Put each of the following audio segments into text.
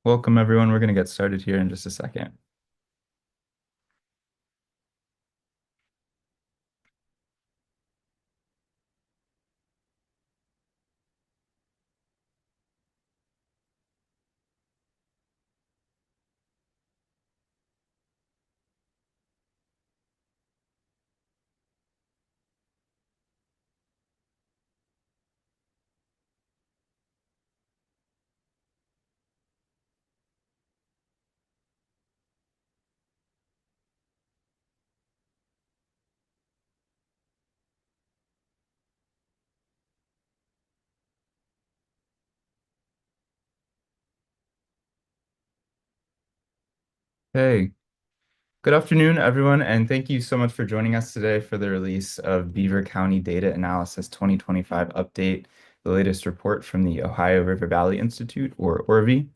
Welcome, everyone. We're going to get started here in just a second. Hey, good afternoon, everyone, and thank you so much for joining us today for the release of Beaver County Data Analysis 2025 Update, the latest report from the Ohio River Valley Institute, or ORVI.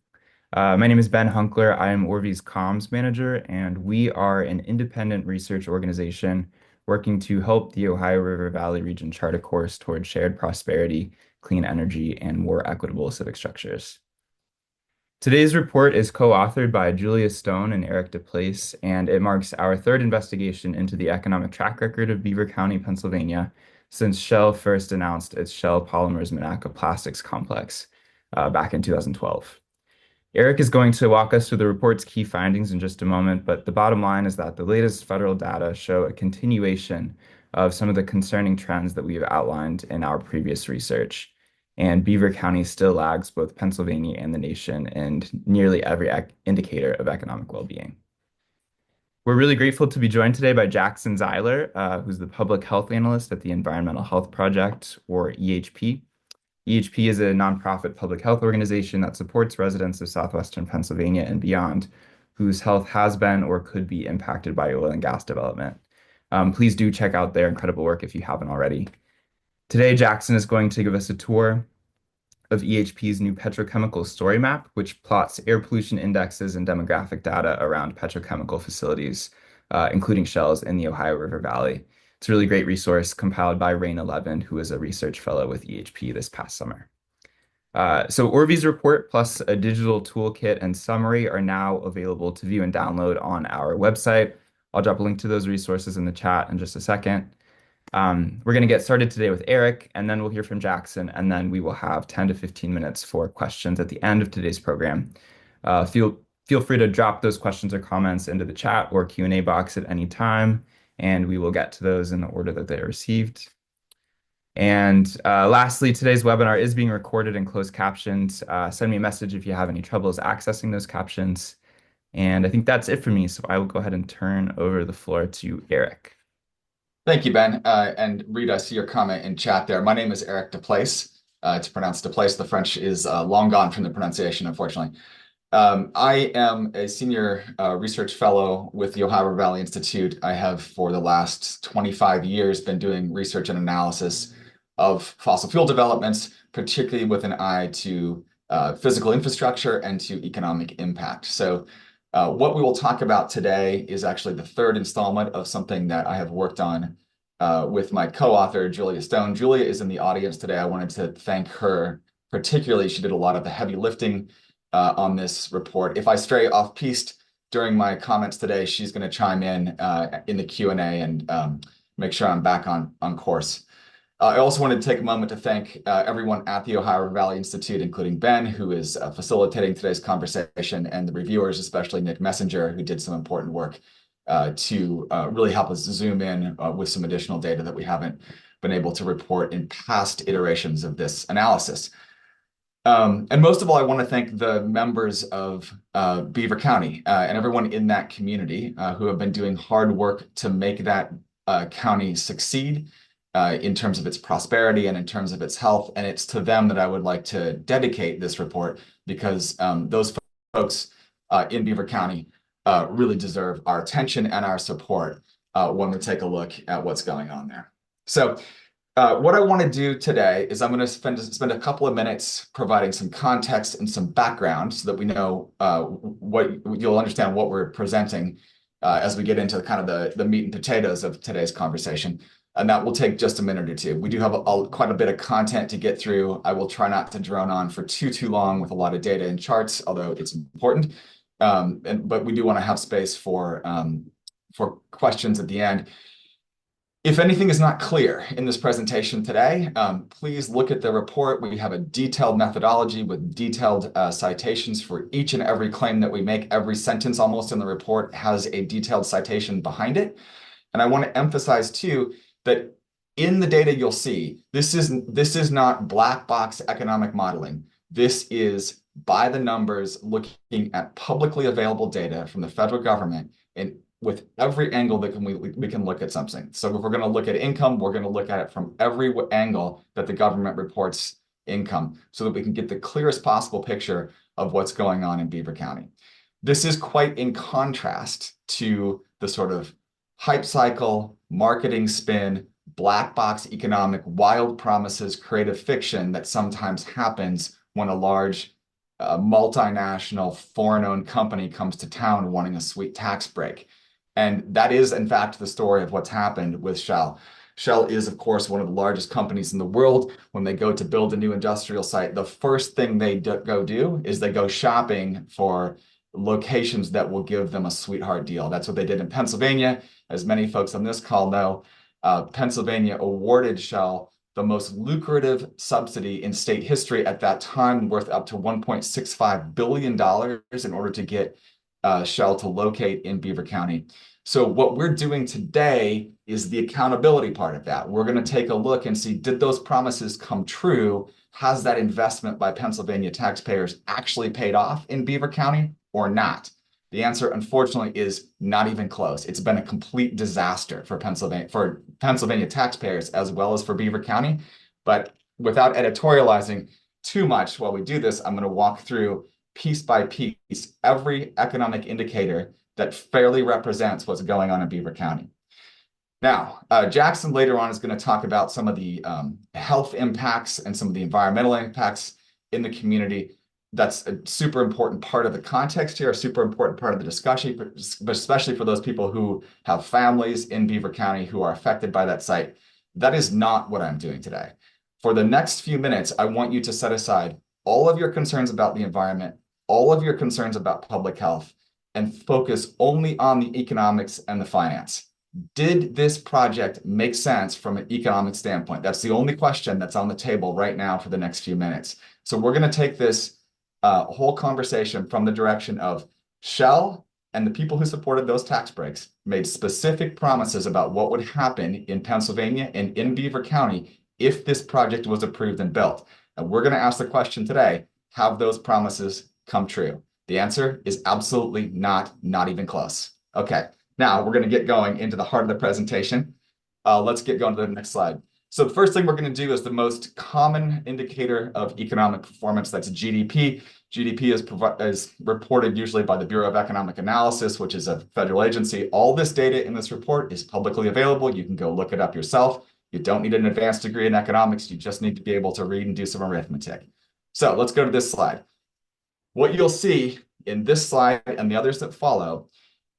My name is Ben Hunkler. I am ORVI's comms manager, and we are an independent research organization working to help the Ohio River Valley region chart a course toward shared prosperity, clean energy, and more equitable civic structures. Today's report is co-authored by Julia Stone and Eric DePlace, and it marks our third investigation into the economic track record of Beaver County, Pennsylvania, since Shell first announced its Shell Polymers Monaca Plastics Complex back in 2012. Eric is going to walk us through the report's key findings in just a moment, but the bottom line is that the latest federal data show a continuation of some of the concerning trends that we have outlined in our previous research. And Beaver County still lags both Pennsylvania and the nation in nearly every indicator of economic well-being. We're really grateful to be joined today by Jackson Zeiler, who's the public health analyst at the Environmental Health Project, or EHP. EHP is a nonprofit public health organization that supports residents of southwestern Pennsylvania and beyond whose health has been or could be impacted by oil and gas development. Please do check out their incredible work if you haven't already. Today, Jackson is going to give us a tour of EHP's new petrochemical story map, which plots air pollution indexes and demographic data around petrochemical facilities, including Shell's in the Ohio River Valley. It's a really great resource compiled by Raina Levin, who is a research fellow with EHP this past summer. So Orvi's report plus a digital toolkit and summary are now available to view and download on our website. I'll drop a link to those resources in the chat in just a second. We're going to get started today with Eric, and then we'll hear from Jackson, and then we will have 10 to 15 minutes for questions at the end of today's program. Feel free to drop those questions or comments into the chat or Q&A box at any time, and we will get to those in the order that they are received. And lastly, today's webinar is being recorded and closed captioned. Send me a message if you have any troubles accessing those captions. And I think that's it for me, so I will go ahead and turn over the floor to Eric. Thank you, Ben. And Reed, I see your comment in chat there. My name is Eric DePlace. It's pronounced DePlace. The French is long gone from the pronunciation, unfortunately. I am a senior research fellow with the Ohio River Valley Institute. I have, for the last 25 years, been doing research and analysis of fossil fuel developments, particularly with an eye to physical infrastructure and to economic impact. So what we will talk about today is actually the third installment of something that I have worked on with my co-author, Julia Stone. Julia is in the audience today. I wanted to thank her particularly. She did a lot of the heavy lifting on this report. If I stray off-piste during my comments today, she's going to chime in the Q&A and make sure I'm back on course. I also wanted to take a moment to thank everyone at the Ohio River Valley Institute, including Ben, who is facilitating today's conversation, and the reviewers, especially Nick Messenger, who did some important work to really help us zoom in with some additional data that we haven't been able to report in past iterations of this analysis. And most of all, I want to thank the members of Beaver County and everyone in that community who have been doing hard work to make that county succeed in terms of its prosperity and in terms of its health. And it's to them that I would like to dedicate this report, because those folks in Beaver County really deserve our attention and our support when we take a look at what's going on there. So what I want to do today is I'm going to spend a couple of minutes providing some context and some background so that we know what you'll understand what we're presenting as we get into kind of the meat and potatoes of today's conversation. and that will take just a minute or two. We do have quite a bit of content to get through. I will try not to drone on for too long with a lot of data and charts, although it's important. But we do want to have space for questions at the end. If anything is not clear in this presentation today, please look at the report. We have a detailed methodology with detailed citations for each and every claim that we make. Every sentence almost in the report has a detailed citation behind it. And I want to emphasize too that in the data you'll see, this is not black box economic modeling. This is by the numbers looking at publicly available data from the federal government and with every angle that we can look at something. So if we're going to look at income, we're going to look at it from every angle that the government reports income so that we can get the clearest possible picture of what's going on in Beaver County. This is quite in contrast to the sort of hype cycle, marketing spin, black box economic, wild promises, creative fiction that sometimes happens when a large multinational foreign-owned company comes to town wanting a sweet tax break. And that is, in fact, the story of what's happened with Shell. Shell is, of course, one of the largest companies in the world. When they go to build a new industrial site, the first thing they go do is they go shopping for locations that will give them a sweetheart deal. That's what they did in Pennsylvania. As many folks on this call know, Pennsylvania awarded Shell the most lucrative subsidy in state history at that time, worth up to $1.65 billion in order to get Shell to locate in Beaver County. So what we're doing today is the accountability part of that. We're going to take a look and see, did those promises come true? Has that investment by Pennsylvania taxpayers actually paid off in Beaver County or not? The answer, unfortunately, is not even close. It's been a complete disaster for Pennsylvania taxpayers as well as for Beaver County. But without editorializing too much while we do this, I'm going to walk through piece by piece every economic indicator that fairly represents what's going on in Beaver County. Now, Jackson later on is going to talk about some of the health impacts and some of the environmental impacts in the community. That's a super important part of the context here, a super important part of the discussion, but especially for those people who have families in Beaver County who are affected by that site. That is not what I'm doing today. For the next few minutes, I want you to set aside all of your concerns about the environment, all of your concerns about public health, and focus only on the economics and the finance. Did this project make sense from an economic standpoint? That's the only question that's on the table right now for the next few minutes. So we're going to take this whole conversation from the direction of Shell and the people who supported those tax breaks made specific promises about what would happen in Pennsylvania and in Beaver County if this project was approved and built. And we're going to ask the question today, have those promises come true? The answer is absolutely not even close. Okay, now we're going to get going into the heart of the presentation. Let's get going to the next slide. So the first thing we're going to do is the most common indicator of economic performance, that's GDP. GDP is reported usually by the Bureau of Economic Analysis, which is a federal agency. All this data in this report is publicly available. You can go look it up yourself. You don't need an advanced degree in economics. You just need to be able to read and do some arithmetic. So let's go to this slide. What you'll see in this slide and the others that follow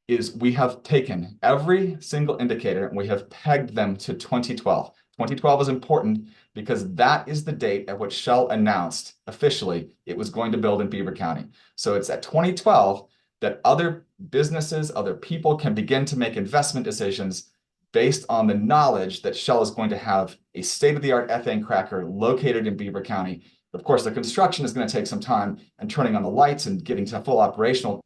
is we have taken every single indicator and we have pegged them to 2012. 2012 is important because that is the date at which Shell announced officially it was going to build in Beaver County. So it's at 2012 that other businesses, other people can begin to make investment decisions based on the knowledge that Shell is going to have a state-of-the-art ethane cracker located in Beaver County. Of course, the construction is going to take some time, and turning on the lights and getting to full operational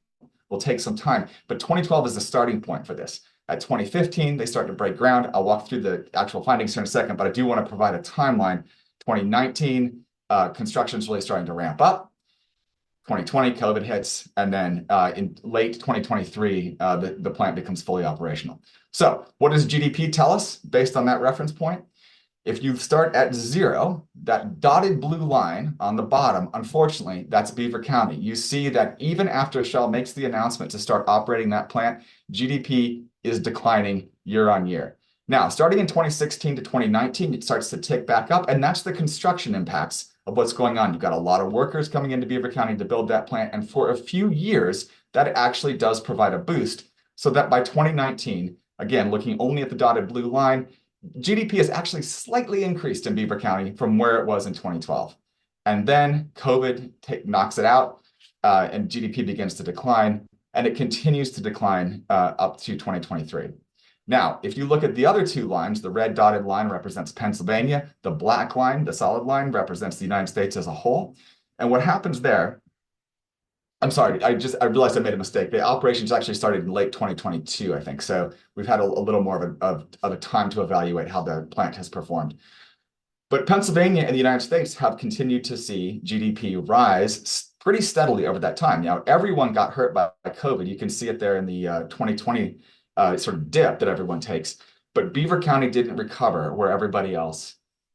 will take some time. But 2012 is the starting point for this. At 2015, they start to break ground. I'll walk through the actual findings here in a second, but I do want to provide a timeline. 2019, construction is really starting to ramp up. 2020, COVID hits, and then in late 2023, the plant becomes fully operational. So what does GDP tell us based on that reference point? If you start at zero, that dotted blue line on the bottom, unfortunately, that's Beaver County. You see that even after Shell makes the announcement to start operating that plant, GDP is declining year on year. Now, starting in 2016 to 2019, it starts to tick back up, and that's the construction impacts of what's going on. You've got a lot of workers coming into Beaver County to build that plant, and for a few years, that actually does provide a boost, so that by 2019, again, looking only at the dotted blue line, GDP has actually slightly increased in Beaver County from where it was in 2012. And then COVID knocks it out, and GDP begins to decline, and it continues to decline up to 2023. Now, if you look at the other two lines, the red dotted line represents Pennsylvania, the black line, the solid line, represents the United States as a whole. And what happens there, I'm sorry, I realized I made a mistake. The operations actually started in late 2022, I think. So we've had a little more of a time to evaluate how the plant has performed. But Pennsylvania and the United States have continued to see GDP rise pretty steadily over that time. Now, everyone got hurt by COVID. You can see it there in the 2020 sort of dip that everyone takes. But Beaver County didn't recover where everybody else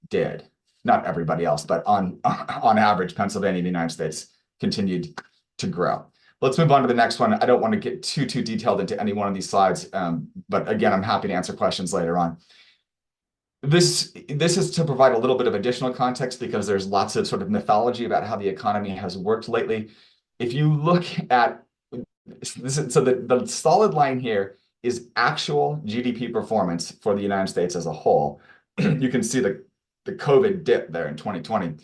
did. Not everybody else, but on average, Pennsylvania and the United States continued to grow. Let's move on to the next one. I don't want to get too detailed into any one of these slides, but again, I'm happy to answer questions later on. This is to provide a little bit of additional context because there's lots of sort of mythology about how the economy has worked lately. If you look at this, so the solid line here is actual GDP performance for the United States as a whole. You can see the COVID dip there in 2020.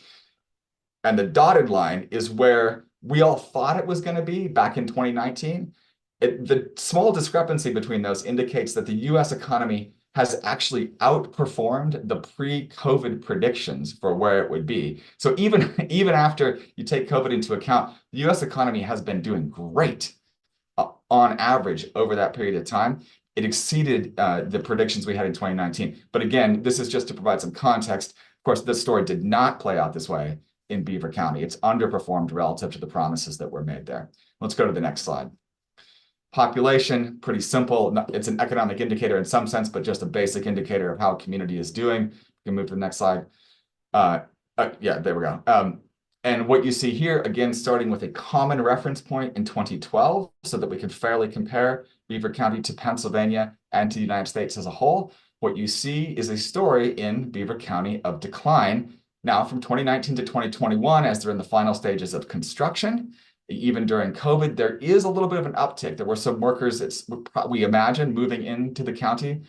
And the dotted line is where we all thought it was going to be back in 2019. The small discrepancy between those indicates that the US economy has actually outperformed the pre-COVID predictions for where it would be. So even after you take COVID into account, the US economy has been doing great on average over that period of time. It exceeded the predictions we had in 2019. But again, this is just to provide some context. Of course, this story did not play out this way in Beaver County. It's underperformed relative to the promises that were made there. Let's go to the next slide. Population, pretty simple. It's an economic indicator in some sense, but just a basic indicator of how a community is doing. You can move to the next slide. Yeah, there we go. And what you see here, again, starting with a common reference point in 2012, so that we can fairly compare Beaver County to Pennsylvania and to the United States as a whole. What you see is a story in Beaver County of decline. Now, from 2019 to 2021, as they're in the final stages of construction, even during COVID, there is a little bit of an uptick. There were some workers, we imagine, moving into the county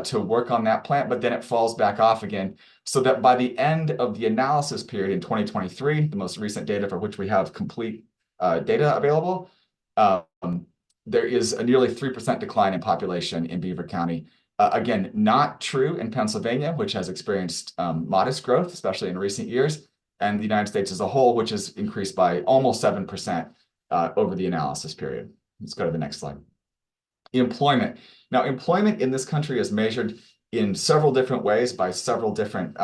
to work on that plant, but then it falls back off again. So that by the end of the analysis period in 2023, the most recent data for which we have complete data available, there is a nearly 3% decline in population in Beaver County. Again, not true in Pennsylvania, which has experienced modest growth, especially in recent years, and the United States as a whole, which has increased by almost 7% over the analysis period. Let's go to the next slide. Employment. Now, employment in this country is measured in several different ways by several different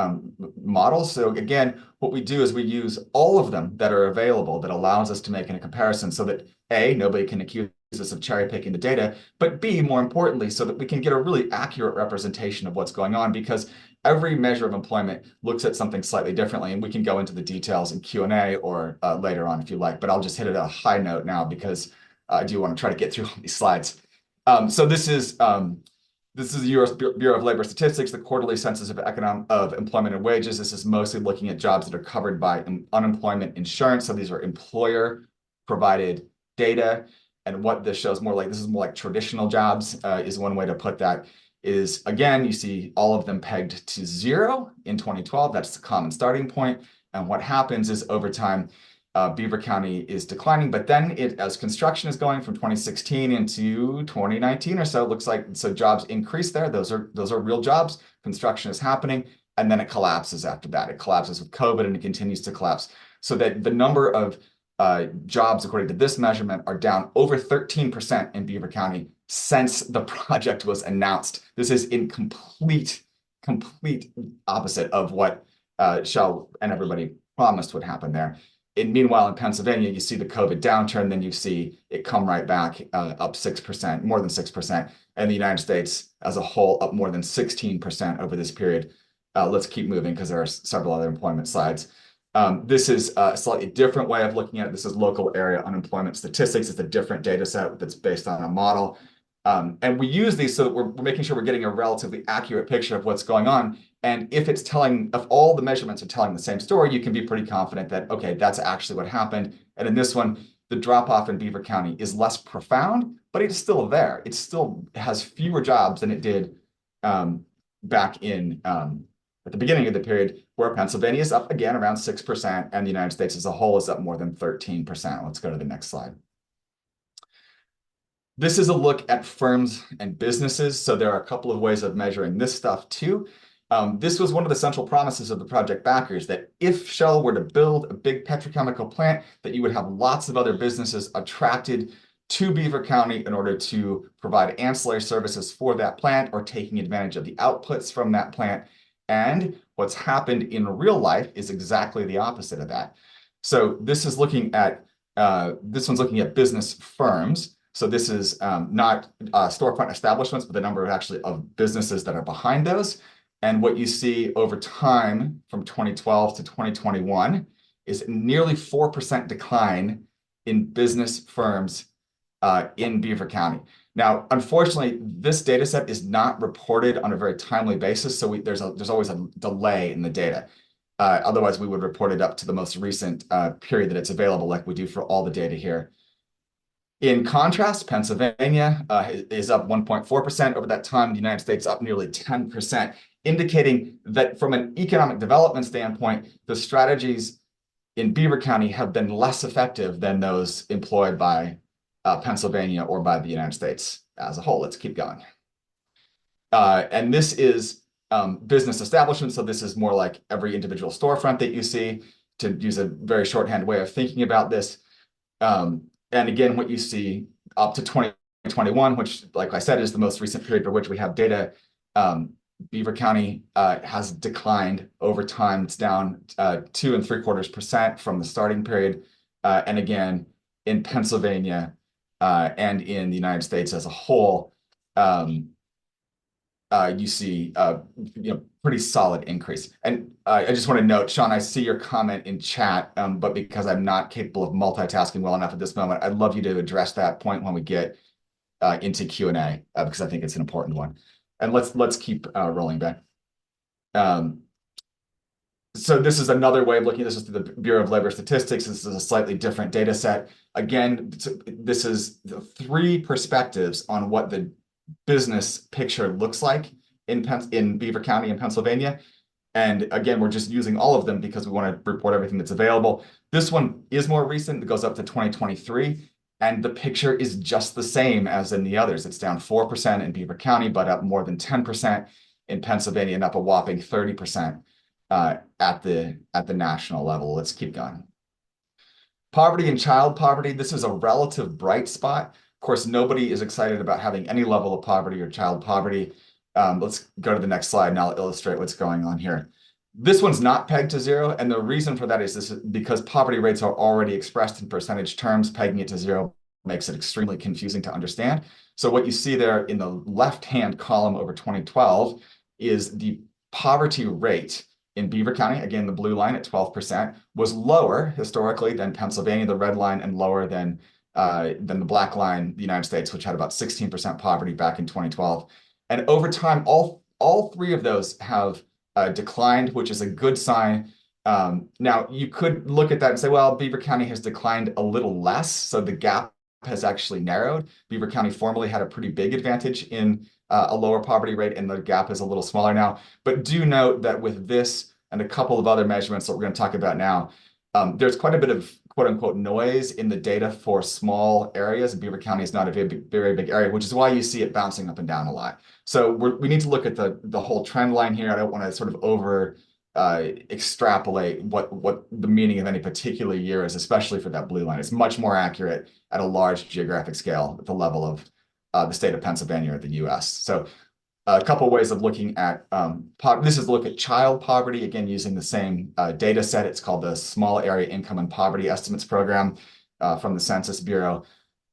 models. So again, what we do is we use all of them that are available that allows us to make a comparison so that A, nobody can accuse us of cherry picking the data, but B, more importantly, so that we can get a really accurate representation of what's going on, because every measure of employment looks at something slightly differently, and we can go into the details in Q&A or later on if you like, but I'll just hit it at a high note now because I do want to try to get through all these slides. So this is the U.S. Bureau of Labor Statistics, the quarterly census of employment and wages. This is mostly looking at jobs that are covered by unemployment insurance. So these are employer-provided data. And what this shows this is more like traditional jobs is one way to put that. Is again, you see all of them pegged to 0 in 2012. That's the common starting point. And what happens is over time, Beaver County is declining, but then as construction is going from 2016 into 2019 or so, it looks like jobs increase there. Those are real jobs. Construction is happening, and then it collapses after that. It collapses with COVID, and it continues to collapse. So that the number of jobs, according to this measurement, are down over 13% in Beaver County since the project was announced. This is in complete opposite of what Shell and everybody promised would happen there. And meanwhile, in Pennsylvania, you see the COVID downturn, then you see it come right back up 6%, more than 6%, and the United States as a whole up more than 16% over this period. Let's keep moving because there are several other employment slides. This is a slightly different way of looking at it. This is local area unemployment statistics. It's a different data set that's based on a model. And we use these so that we're making sure we're getting a relatively accurate picture of what's going on. And if all the measurements are telling the same story, you can be pretty confident that, okay, that's actually what happened. And in this one, the drop-off in Beaver County is less profound, but it's still there. It still has fewer jobs than it did back in at the beginning of the period, where Pennsylvania is up again around 6%, and the United States as a whole is up more than 13%. Let's go to the next slide. This is a look at firms and businesses. So there are a couple of ways of measuring this stuff too. This was one of the central promises of the project backers, that if Shell were to build a big petrochemical plant, that you would have lots of other businesses attracted to Beaver County in order to provide ancillary services for that plant or taking advantage of the outputs from that plant. And what's happened in real life is exactly the opposite of that. So this is looking at this one's looking at business firms. So this is not storefront establishments, but the number of businesses that are behind those. And what you see over time from 2012 to 2021 is nearly 4% decline in business firms in Beaver County. Now, unfortunately, this data set is not reported on a very timely basis, so there's always a delay in the data. Otherwise, we would report it up to the most recent period that it's available, like we do for all the data here. In contrast, Pennsylvania is up 1.4% over that time. The United States up nearly 10%, indicating that from an economic development standpoint, the strategies in Beaver County have been less effective than those employed by Pennsylvania or by the United States as a whole. Let's keep going. And this is business establishment. So this is more like every individual storefront that you see, to use a very shorthand way of thinking about this. And again, what you see up to 2021, which, like I said, is the most recent period for which we have data, Beaver County has declined over time. It's down 2.75% from the starting period. And again, in Pennsylvania and in the United States as a whole, you see pretty solid increase. And I just want to note, Sean, I see your comment in chat, but because I'm not capable of multitasking well enough at this moment, I'd love you to address that point when we get into Q&A, because I think it's an important one. And let's keep rolling back. So this is another way of looking at this. Is through the Bureau of Labor Statistics. This is a slightly different data set. Again, this is the three perspectives on what the business picture looks like in Beaver County in Pennsylvania. And again, we're just using all of them because we want to report everything that's available. This one is more recent. It goes up to 2023. And the picture is just the same as in the others. It's down 4% in Beaver County, but up more than 10% in Pennsylvania, and up a whopping 30% at the national level. Let's keep going. Poverty and child poverty. This is a relative bright spot. Of course, nobody is excited about having any level of poverty or child poverty. Let's go to the next slide and I'll illustrate what's going on here. This one's not pegged to zero, and the reason for that is because poverty rates are already expressed in percentage terms. Pegging it to zero makes it extremely confusing to understand. So what you see there in the left-hand column over 2012 is the poverty rate in Beaver County. Again, the blue line at 12% was lower historically than Pennsylvania, the red line, and lower than the black line, the United States, which had about 16% poverty back in 2012. And over time, all three of those have declined, which is a good sign. Now, you could look at that and say, well, Beaver County has declined a little less, so the gap has actually narrowed. Beaver County formerly had a pretty big advantage in a lower poverty rate, and the gap is a little smaller now. But do note that with this and a couple of other measurements that we're going to talk about now, there's quite a bit of quote-unquote noise in the data for small areas. Beaver County is not a very big area, which is why you see it bouncing up and down a lot. So we need to look at the whole trend line here. I don't want to sort of over extrapolate what the meaning of any particular year is, especially for that blue line. It's much more accurate at a large geographic scale at the level of the state of Pennsylvania or the US. So a couple of ways of looking at this is a look at child poverty, again, using the same data set. It's called the Small Area Income and Poverty Estimates Program from the Census Bureau.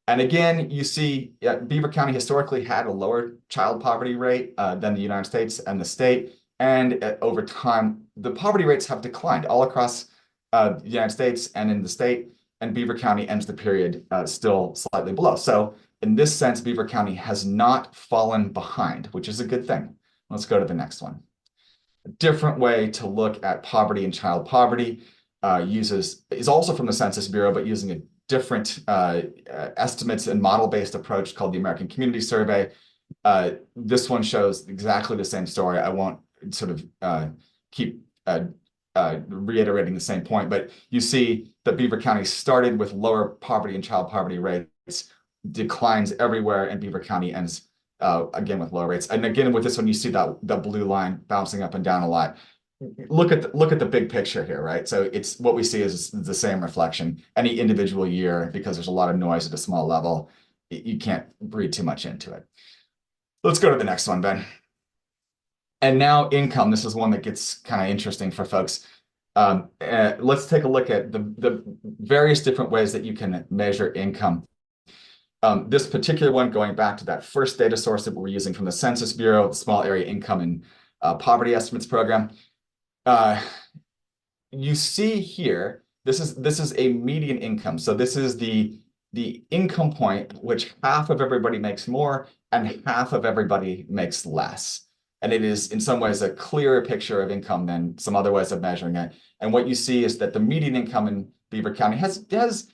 And again, you see Beaver County historically had a lower child poverty rate than the United States and the state. And over time, the poverty rates have declined all across the United States and in the state. And Beaver County ends the period still slightly below. So in this sense, Beaver County has not fallen behind, which is a good thing. Let's go to the next one. A different way to look at poverty and child poverty is also from the Census Bureau, but using a different estimates and model-based approach called the American Community Survey. This one shows exactly the same story. I won't sort of keep reiterating the same point, but you see that Beaver County started with lower poverty and child poverty rates, declines everywhere, and Beaver County ends again with low rates. And again, with this one, you see that the blue line bouncing up and down a lot. Look at the big picture here, right? So it's what we see is the same reflection any individual year because there's a lot of noise at a small level. You can't read too much into it. Let's go to the next one, Ben. And now income. This is one that gets kind of interesting for folks. Let's take a look at the various different ways that you can measure income. This particular one, going back to that first data source that we're using from the Census Bureau, the Small Area Income and Poverty Estimates Program. You see here, this is a median income. So this is the income point which half of everybody makes more and half of everybody makes less. And it is in some ways a clearer picture of income than some other ways of measuring it. And what you see is that the median income in Beaver County has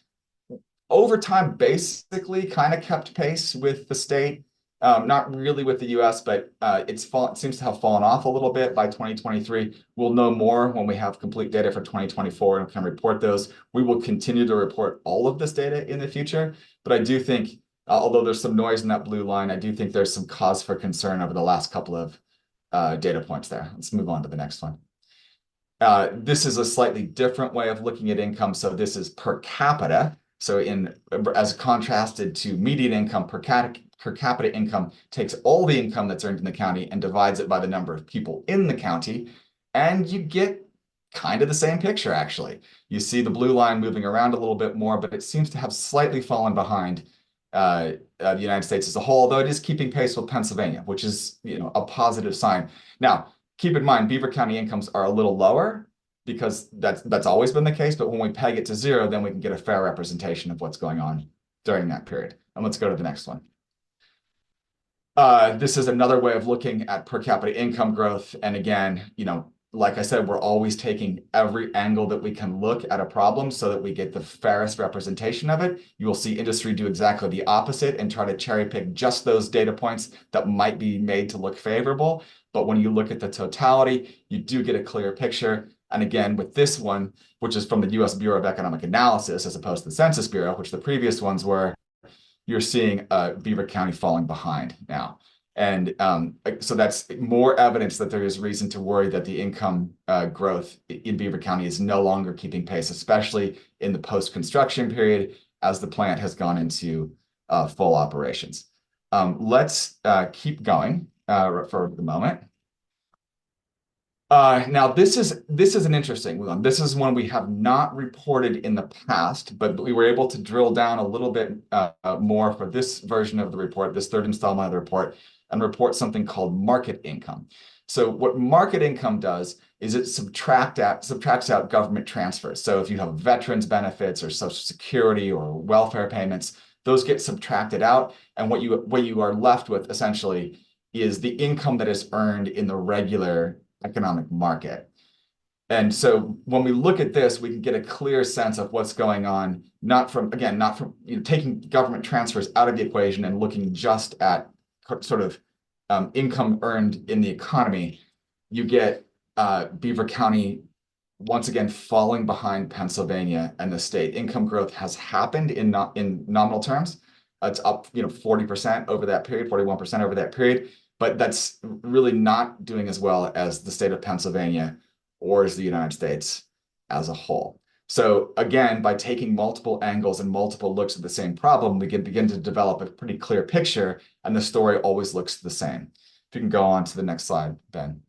over time basically kind of kept pace with the state. Not really with the US, but it seems to have fallen off a little bit by 2023. We'll know more when we have complete data for 2024 and can report those. We will continue to report all of this data in the future, but I do think, although there's some noise in that blue line, I do think there's some cause for concern over the last couple of data points there. Let's move on to the next one. This is a slightly different way of looking at income. So this is per capita. So as contrasted to median income, per capita income takes all the income that's earned in the county and divides it by the number of people in the county, and you get kind of the same picture, actually. You see the blue line moving around a little bit more, but it seems to have slightly fallen behind the United States as a whole, though it is keeping pace with Pennsylvania, which is, a positive sign. Now, keep in mind, Beaver County incomes are a little lower, because that's always been the case. But when we peg it to zero, then we can get a fair representation of what's going on during that period. And let's go to the next one. This is another way of looking at per capita income growth. And again, like I said, we're always taking every angle that we can look at a problem so that we get the fairest representation of it. You will see industry do exactly the opposite and try to cherry pick just those data points that might be made to look favorable. But when you look at the totality, you do get a clear picture. And again, with this one, which is from the US Bureau of Economic Analysis, as opposed to the Census Bureau, which the previous ones were, you're seeing Beaver County falling behind now. And so that's more evidence that there is reason to worry that the income growth in Beaver County is no longer keeping pace, especially in the post-construction period as the plant has gone into full operations. Let's keep going for the moment. Now, this is an interesting one. This is one we have not reported in the past, but we were able to drill down a little bit more for this version of the report, this third installment of the report, and report something called market income. So what market income does is it subtracts out government transfers. So if you have veterans benefits or Social Security or welfare payments, those get subtracted out, and what you are left with essentially is the income that is earned in the regular economic market. And so when we look at this, we can get a clear sense of what's going on, not from taking government transfers out of the equation and looking just at sort of income earned in the economy. You get Beaver County once again falling behind Pennsylvania and the state. Income growth has happened in nominal terms. It's up 40% over that period, 41% over that period. But that's really not doing as well as the state of Pennsylvania or as the United States as a whole. So again, by taking multiple angles and multiple looks at the same problem, we can begin to develop a pretty clear picture, and the story always looks the same. If you can go on to the next slide, Ben.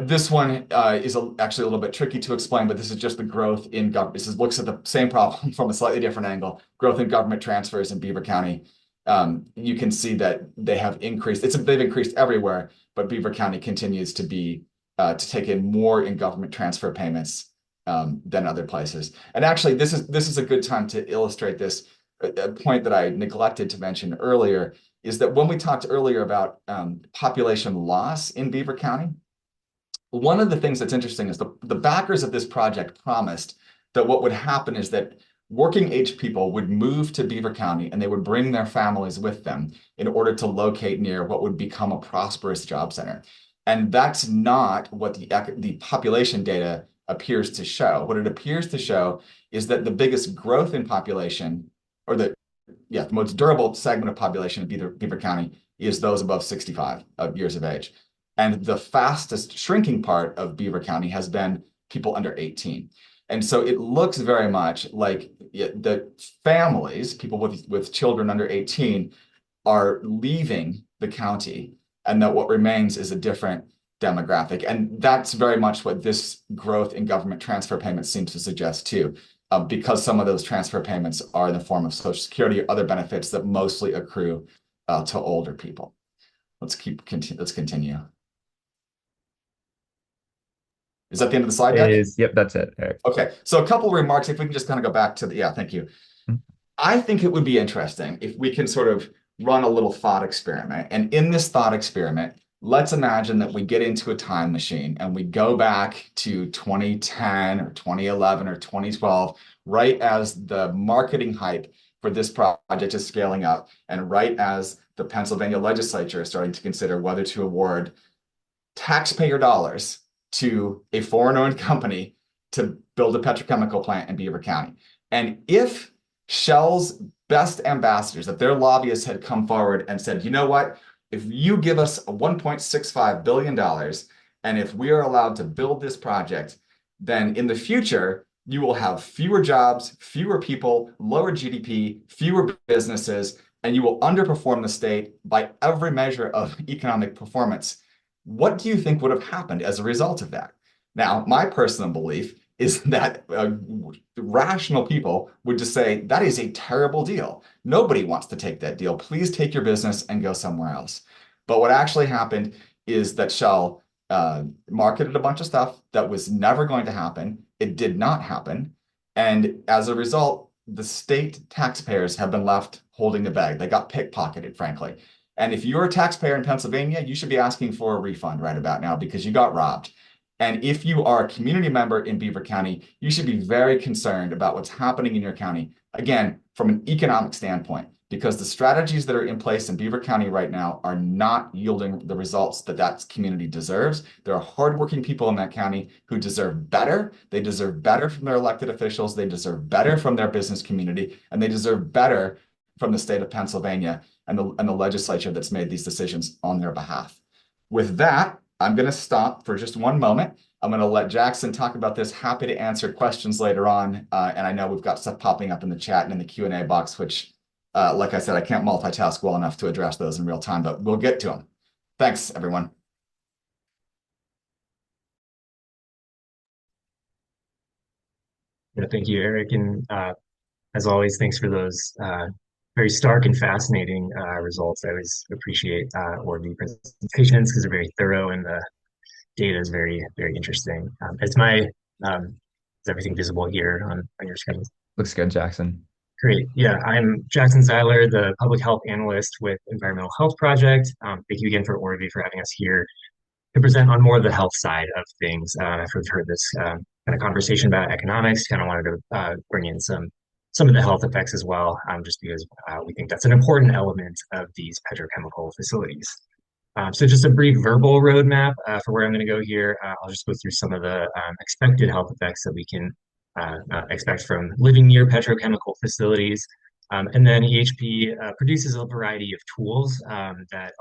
This one is actually a little bit tricky to explain, but this is just the growth in government. This looks at the same problem from a slightly different angle, growth in government transfers in Beaver County. You can see that they have increased. They've increased everywhere, but Beaver County continues to take in more in government transfer payments than other places. And actually, this is a good time to illustrate this. A point that I neglected to mention earlier is that when we talked earlier about population loss in Beaver County, one of the things that's interesting is the backers of this project promised that what would happen is that working age people would move to Beaver County and they would bring their families with them in order to locate near what would become a prosperous job center. And that's not what the population data appears to show. What it appears to show is that the biggest growth in population, or the most durable segment of population in Beaver County is those above 65 years of age. And the fastest shrinking part of Beaver County has been people under 18. And so it looks very much like the families, people with children under 18, are leaving the county, and that what remains is a different demographic. And that's very much what this growth in government transfer payments seems to suggest too, because some of those transfer payments are in the form of Social Security or other benefits that mostly accrue to older people. Let's continue. Is that the end of the slide deck? Yep, that's it, Eric. Okay, so a couple of remarks, if we can just kind of go back to yeah, thank you. I think it would be interesting if we can sort of run a little thought experiment. And in this thought experiment, let's imagine that we get into a time machine and we go back to 2010 or 2011 or 2012, right as the marketing hype for this project is scaling up, and right as the Pennsylvania legislature is starting to consider whether to award taxpayer dollars to a foreign-owned company to build a petrochemical plant in Beaver County. And if Shell's best ambassadors, that their lobbyists had come forward and said, you know what, if you give us $1.65 billion, and if we are allowed to build this project, then in the future, you will have fewer jobs, fewer people, lower GDP, fewer businesses, and you will underperform the state by every measure of economic performance. What do you think would have happened as a result of that? Now, my personal belief is that rational people would just say, that is a terrible deal. Nobody wants to take that deal. Please take your business and go somewhere else. But what actually happened is that Shell marketed a bunch of stuff that was never going to happen. It did not happen. And as a result, the state taxpayers have been left holding the bag. They got pickpocketed, frankly. And if you're a taxpayer in Pennsylvania, you should be asking for a refund right about now because you got robbed. And if you are a community member in Beaver County, you should be very concerned about what's happening in your county, again, from an economic standpoint, because the strategies that are in place in Beaver County right now are not yielding the results that that community deserves. There are hardworking people in that county who deserve better. They deserve better from their elected officials. They deserve better from their business community, and they deserve better from the state of Pennsylvania and the legislature that's made these decisions on their behalf. With that, I'm going to stop for just one moment. I'm going to let Jackson talk about this. Happy to answer questions later on. And I know we've got stuff popping up in the chat and in the Q&A box, which, like I said, I can't multitask well enough to address those in real time, but we'll get to them. Thanks, everyone. Yeah, thank you, Eric. And as always, thanks for those very stark and fascinating results. I always appreciate ORV presentations because they're very thorough and the data is very, very interesting. Is everything visible here on your screen? Looks good, Jackson. Great. Yeah, I'm Jackson Zeiler, the public health analyst with Environmental Health Project. Thank you again for ORV for having us here to present on more of the health side of things. After we've heard this kind of conversation about economics, kind of wanted to bring in some of the health effects as well, just because we think that's an important element of these petrochemical facilities. So just a brief verbal roadmap for where I'm going to go here. I'll just go through some of the expected health effects that we can expect from living near petrochemical facilities. And then EHP produces a variety of tools that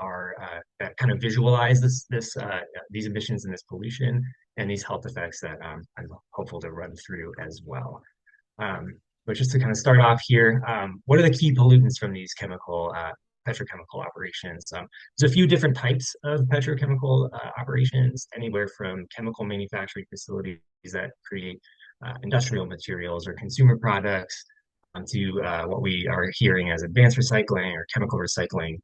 kind of visualize these emissions and this pollution and these health effects that I'm hopeful to run through as well. But just to kind of start off here, what are the key pollutants from these petrochemical operations? There's a few different types of petrochemical operations, anywhere from chemical manufacturing facilities that create industrial materials or consumer products to what we are hearing as advanced recycling or chemical recycling,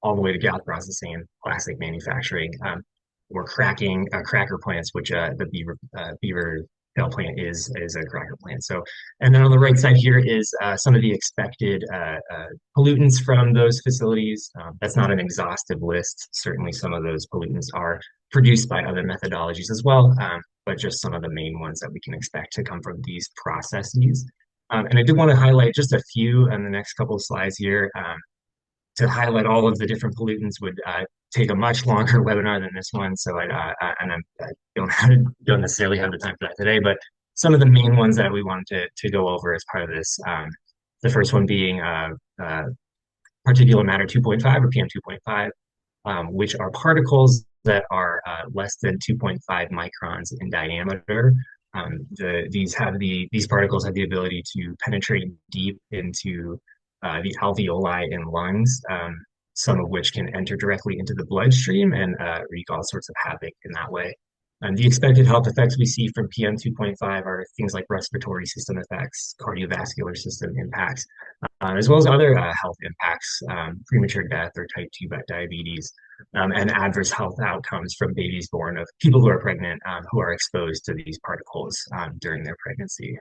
all the way to gas processing and plastic manufacturing, or cracker plants, which the Beaver plant is a cracker plant. So, and then on the right side here is some of the expected pollutants from those facilities. That's not an exhaustive list. Certainly some of those pollutants are produced by other methodologies as well, but just some of the main ones that we can expect to come from these processes. And I did want to highlight just a few in the next couple of slides here. To highlight all of the different pollutants would take a much longer webinar than this one. So I don't necessarily have the time for that today, but some of the main ones that we wanted to go over as part of this. The first one being uh, particulate matter 2.5 or PM 2.5, which are particles that are less than 2.5 microns in diameter. These particles have the ability to penetrate deep into the alveoli in lungs, some of which can enter directly into the bloodstream and wreak all sorts of havoc in that way. The expected health effects we see from PM 2.5 are things like respiratory system effects, cardiovascular system impacts, as well as other health impacts, premature death or type 2 diabetes, and adverse health outcomes from babies born of people who are pregnant who are exposed to these particles during their pregnancy.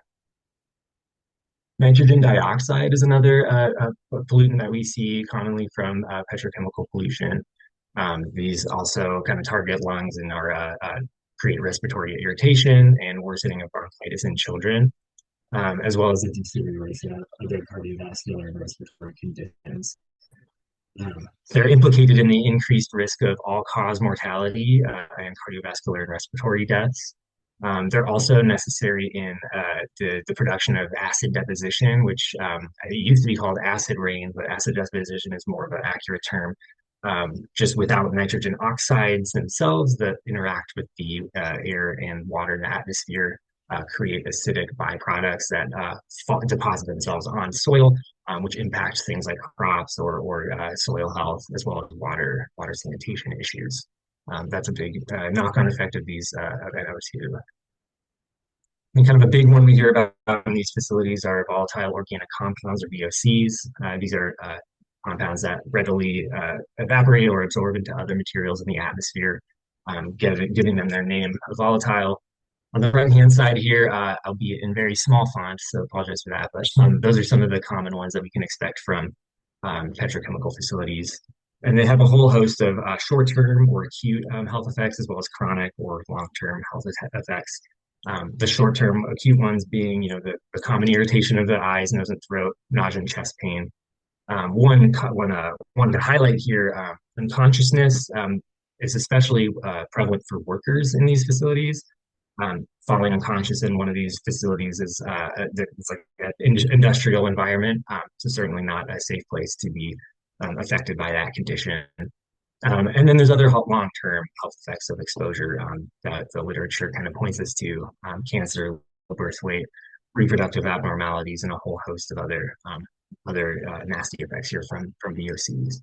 Nitrogen dioxide is another pollutant that we see commonly from petrochemical pollution. These also kind of target lungs and create respiratory irritation and worsening of bronchitis in children, as well as the deterioration of other cardiovascular and respiratory conditions. They're implicated in the increased risk of all-cause mortality and cardiovascular and respiratory deaths. They're also necessary in the production of acid deposition, which it used to be called acid rain, but acid deposition is more of an accurate term. Just without nitrogen oxides themselves that interact with the air and water in the atmosphere, create acidic byproducts that deposit themselves on soil, which impacts things like crops or soil health, as well as water sanitation issues. That's a big knock-on effect of these of NO2. And kind of a big one we hear about in these facilities are volatile organic compounds or VOCs. These are compounds that readily evaporate or absorb into other materials in the atmosphere, giving them their name volatile. On the right-hand side here, albeit in very small font, so apologize for that, but those are some of the common ones that we can expect from petrochemical facilities. And they have a whole host of short-term or acute health effects, as well as chronic or long-term health effects. The short-term acute ones being, the common irritation of the eyes, nose, and throat, nausea and chest pain. One to highlight here, unconsciousness is especially prevalent for workers in these facilities. Falling unconscious in one of these facilities is it's like an industrial environment, so certainly not a safe place to be affected by that condition. And then there's other long-term health effects of exposure that the literature kind of points us to: cancer, birth weight, reproductive abnormalities, and a whole host of other nasty effects here from VOCs.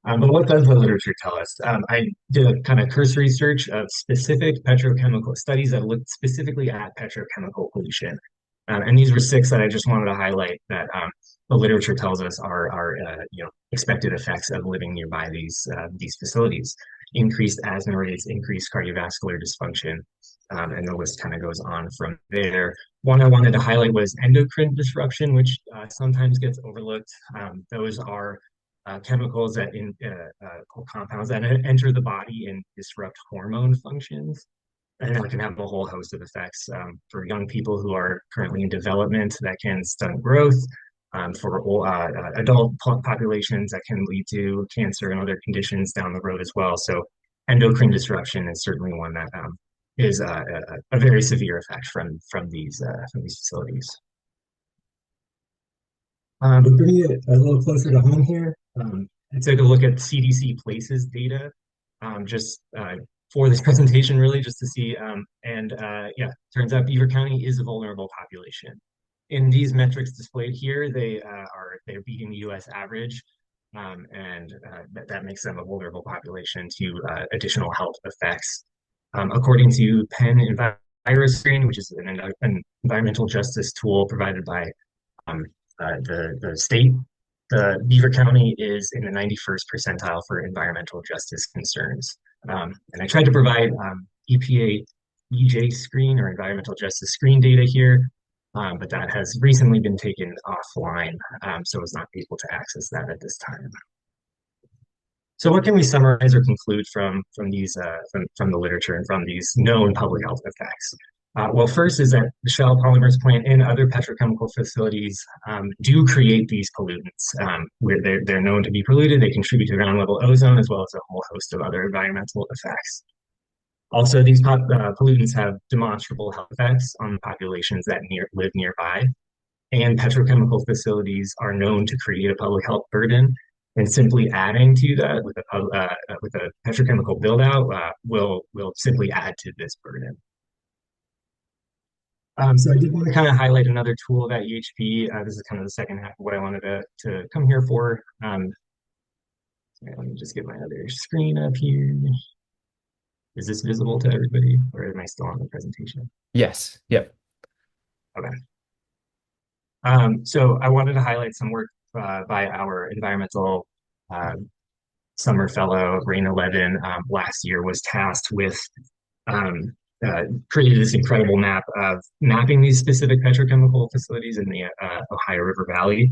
But what does the literature tell us? I did a kind of cursory search of specific petrochemical studies that looked specifically at petrochemical pollution. And these were 6 that I just wanted to highlight that the literature tells us are expected effects of living nearby these facilities. Increased asthma rates, increased cardiovascular dysfunction, and the list kind of goes on from there. One I wanted to highlight was endocrine disruption, which sometimes gets overlooked. Those are chemicals that compounds that enter the body and disrupt hormone functions. And that can have a whole host of effects for young people who are currently in development that can stunt growth, for adult populations that can lead to cancer and other conditions down the road as well. So endocrine disruption is certainly one that is a very severe effect from these facilities. But bringing it a little closer to home here, I took a look at CDC Places data, just for this presentation, really, just to see. Turns out Beaver County is a vulnerable population. In these metrics displayed here, they're beating the U.S. average, and that makes them a vulnerable population to additional health effects. According to Penn EnviroScreen, which is an environmental justice tool provided by the state, the Beaver County is in the 91st percentile for environmental justice concerns. And I tried to provide EPA EJ screen or environmental justice screen data here, but that has recently been taken offline, so I was not able to access that at this time. So what can we summarize or conclude from the literature and from these known public health effects? Well, first is that the Shell polymers plant and other petrochemical facilities do create these pollutants. Where they're known to be polluted, they contribute to ground level ozone as well as a whole host of other environmental effects. Also, these pollutants have demonstrable health effects on populations that live nearby, and petrochemical facilities are known to create a public health burden. And simply adding to that with a petrochemical build out will simply add to this burden. So I did want to kind of highlight another tool at EHP. This is kind of the second half of what I wanted to come here for. Let me just get my other screen up here. Is this visible to everybody, or am I still on the presentation? Yes. Yep. Okay. So I wanted to highlight some work by our environmental summer fellow, Rain 11, last year was tasked with created this incredible map of mapping these specific petrochemical facilities in the Ohio River Valley,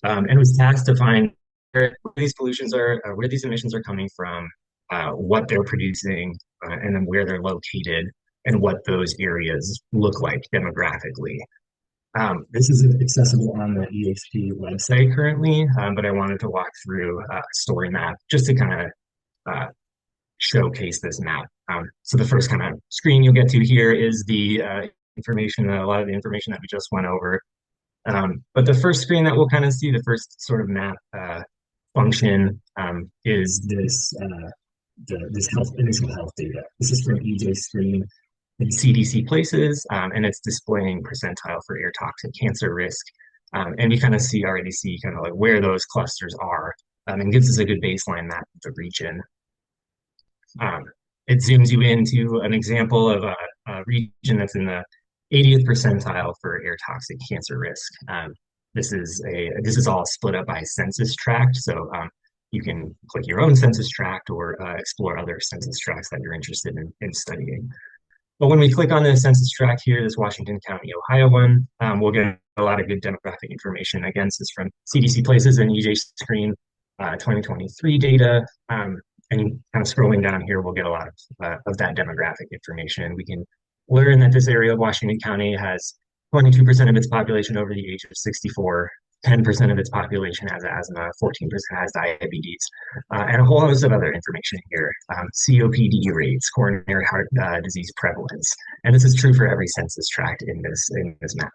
and was tasked to find where these pollutions are, where these emissions are coming from, what they're producing, and then where they're located, and what those areas look like demographically. This is accessible on the EHP website currently, but I wanted to walk through a story map just to kind of showcase this map. So the first kind of screen you'll get to here is the information, a lot of the information that we just went over. But the first screen that we'll kind of see, the first sort of map function is this initial health data. This is from EJ screen in CDC places, and it's displaying percentile for air toxic cancer risk. And we kind of already see kind of like where those clusters are, and gives us a good baseline map of the region. It zooms you into an example of a region that's in the 80th percentile for air toxic cancer risk. This is all split up by census tract, so you can click your own census tract or explore other census tracts that you're interested in studying. But when we click on the census tract here, this Washington County, Ohio one, we'll get a lot of good demographic information. Again, this is from CDC Places and EJ Screen 2023 data. And kind of scrolling down here, we'll get a lot of that demographic information. We can learn that this area of Washington County has 22% of its population over the age of 64, 10% of its population has asthma, 14% has diabetes, and a whole host of other information here. COPD rates, coronary heart disease prevalence. And this is true for every census tract in this map.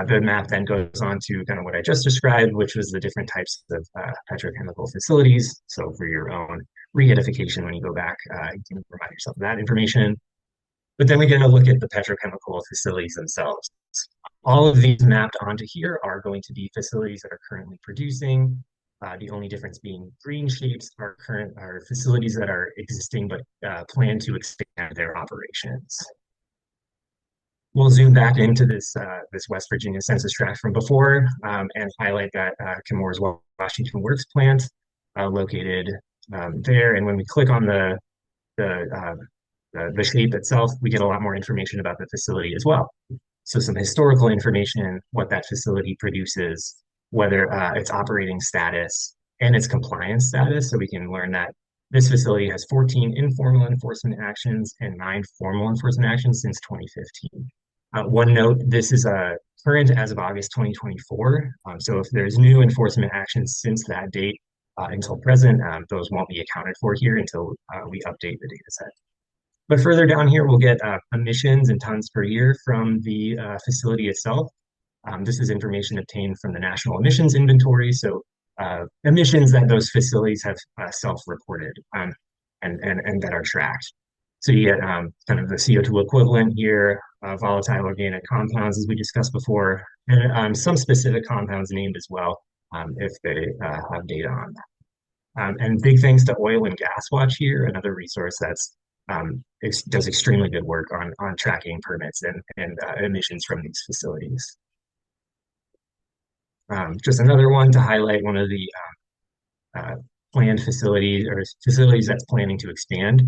The map then goes on to kind of what I just described, which was the different types of petrochemical facilities. So for your own re-edification, when you go back, you can provide yourself that information. But then we get a look at the petrochemical facilities themselves. All of these mapped onto here are going to be facilities that are currently producing. The only difference being green shapes are facilities that are existing but plan to expand their operations. We'll zoom back into this West Virginia census tract from before and highlight that Chemours Washington Works plant located there. And when we click on the shape itself, we get a lot more information about the facility as well. So some historical information, what that facility produces, whether its operating status and its compliance status. So we can learn that this facility has 14 informal enforcement actions and 9 formal enforcement actions since 2015. One note, this is current as of August 2024. So if there's new enforcement actions since that date until present, those won't be accounted for here until we update the data set. But further down here, we'll get emissions in tons per year from the facility itself. This is information obtained from the National Emissions Inventory. So emissions that those facilities have self-reported and that are tracked. So you get kind of the CO2 equivalent here, volatile organic compounds, as we discussed before, and some specific compounds named as well, if they have data on that. And big thanks to Oil and Gas Watch here, another resource that's does extremely good work on tracking permits and emissions from these facilities. Just another one to highlight one of the planned facilities or facilities that's planning to expand.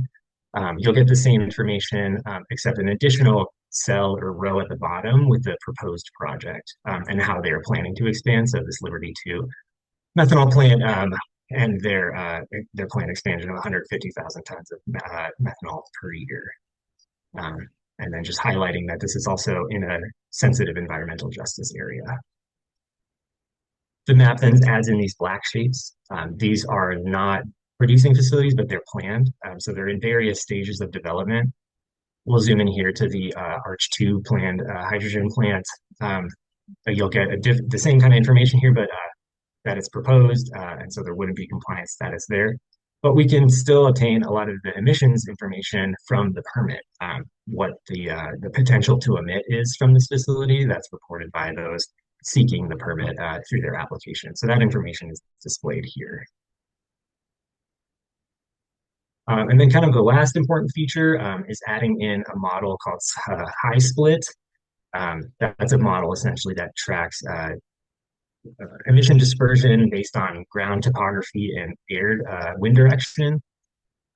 You'll get the same information, except an additional cell or row at the bottom with the proposed project and how they're planning to expand. So this Liberty 2 methanol plant and their planned expansion of 150,000 tons of methanol per year. And then just highlighting that this is also in a sensitive environmental justice area. The map then adds in these black shapes. These are not producing facilities, but they're planned. So they're in various stages of development. We'll zoom in here to the Arch 2 planned hydrogen plant. You'll get the same kind of information here, but that it's proposed, and so there wouldn't be compliance status there. But we can still obtain a lot of the emissions information from the permit, what the potential to emit is from this facility that's reported by those seeking the permit through their application. So that information is displayed here. And then kind of the last important feature is adding in a model called high split. That's a model essentially that tracks emission dispersion based on ground topography and air wind direction.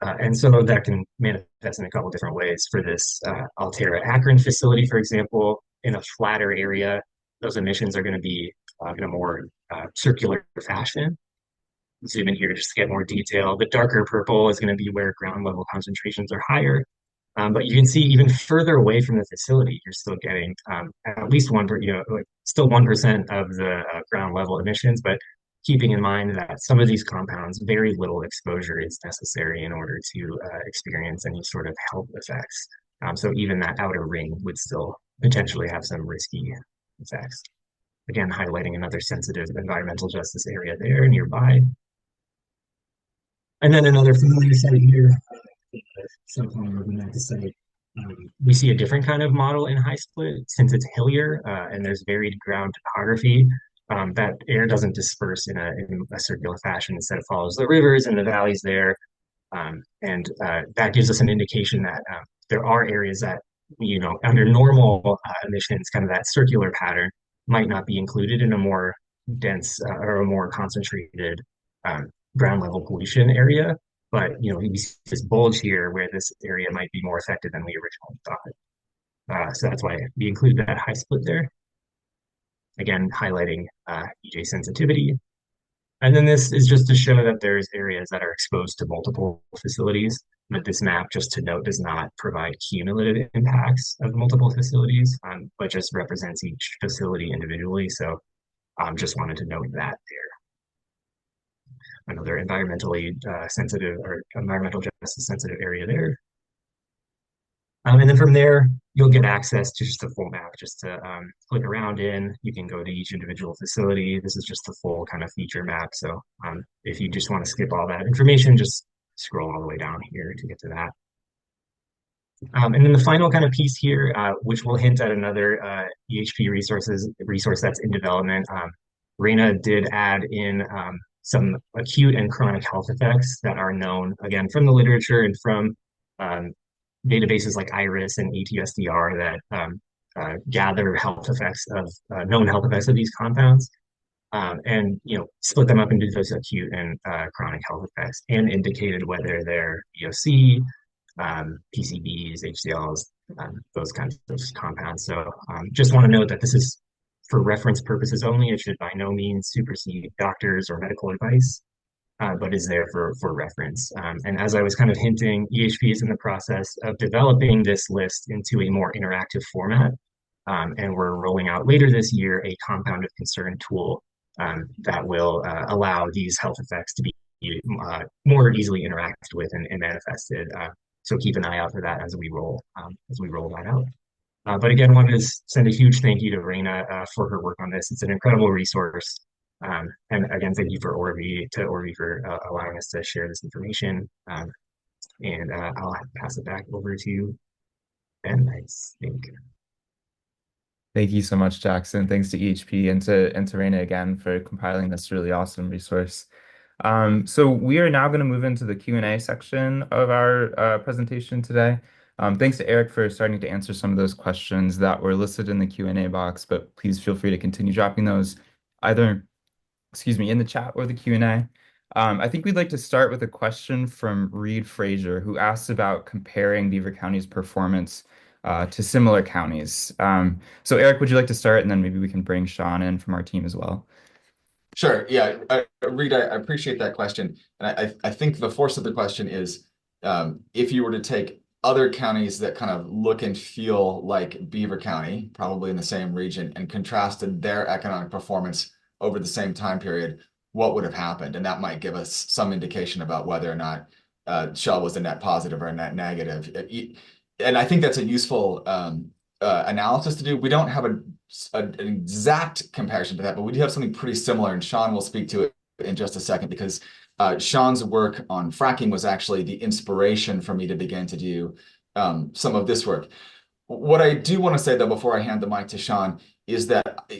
And so that can manifest in a couple different ways for this Altera Akron facility, for example, in a flatter area, those emissions are going to be in a more circular fashion. Zoom in here just to get more detail. The darker purple is going to be where ground level concentrations are higher. But you can see even further away from the facility, you're still getting at least still 1% of the ground level emissions, but keeping in mind that some of these compounds, very little exposure is necessary in order to experience any sort of health effects. So even that outer ring would still potentially have some risky effects. Again, highlighting another sensitive environmental justice area there nearby. And then another familiar site here, sometime we're going to have to say we see a different kind of model in high split since it's hillier and there's varied ground topography. That air doesn't disperse in a circular fashion. Instead, it follows the rivers and the valleys there. And that gives us an indication that there are areas that, under normal emissions, kind of that circular pattern might not be included in a more dense or a more concentrated ground level pollution area. But we see this bulge here where this area might be more affected than we originally thought. So that's why we include that high split there. Again, highlighting EJ sensitivity. And then this is just to show that there's areas that are exposed to multiple facilities. But this map, just to note, does not provide cumulative impacts of multiple facilities, but just represents each facility individually. So just wanted to note that there. Another environmentally sensitive or environmental justice sensitive area there. And then from there, you'll get access to just the full map, just to click around in. You can go to each individual facility. This is just the full kind of feature map. So if you just want to skip all that information, just scroll all the way down here to get to that. And then the final kind of piece here, which will hint at another EHP resource that's in development. Raina did add in some acute and chronic health effects that are known, again, from the literature and from databases like IRIS and ATSDR that gather health effects of known health effects of these compounds, and split them up into those acute and chronic health effects, and indicated whether they're VOC, PCBs, HCLs, those kinds of compounds. So just want to note that this is for reference purposes only. It should by no means supersede doctors or medical advice, but is there for reference. And as I was kind of hinting, EHP is in the process of developing this list into a more interactive format. And we're rolling out later this year a compound of concern tool that will allow these health effects to be more easily interacted with and manifested. So keep an eye out for that as we roll that out. But again, wanted to send a huge thank you to Raina for her work on this. It's an incredible resource. And again, thank you to Orvi for allowing us to share this information. And I'll pass it back over to Ben, I think. Thank you so much, Jackson. Thanks to EHP and to Raina again for compiling this really awesome resource. So we are now going to move into the Q&A section of our presentation today. Thanks to Eric for starting to answer some of those questions that were listed in the Q&A box, but please feel free to continue dropping those either, in the chat or the Q&A. I think we'd like to start with a question from Reed Frazier, who asked about comparing Beaver County's performance to similar counties. So Eric, would you like to start, and then maybe we can bring Sean in from our team as well? Sure. Yeah, Reed, I appreciate that question. And I think the force of the question is if you were to take other counties that kind of look and feel like Beaver County, probably in the same region, and contrasted their economic performance over the same time period, what would have happened? And that might give us some indication about whether or not Shell was a net positive or a net negative. And I think that's a useful analysis to do. We don't have an exact comparison to that, but we do have something pretty similar, and Sean will speak to it in just a second because Sean's work on fracking was actually the inspiration for me to begin to do some of this work. What I do want to say, though, before I hand the mic to Sean, is that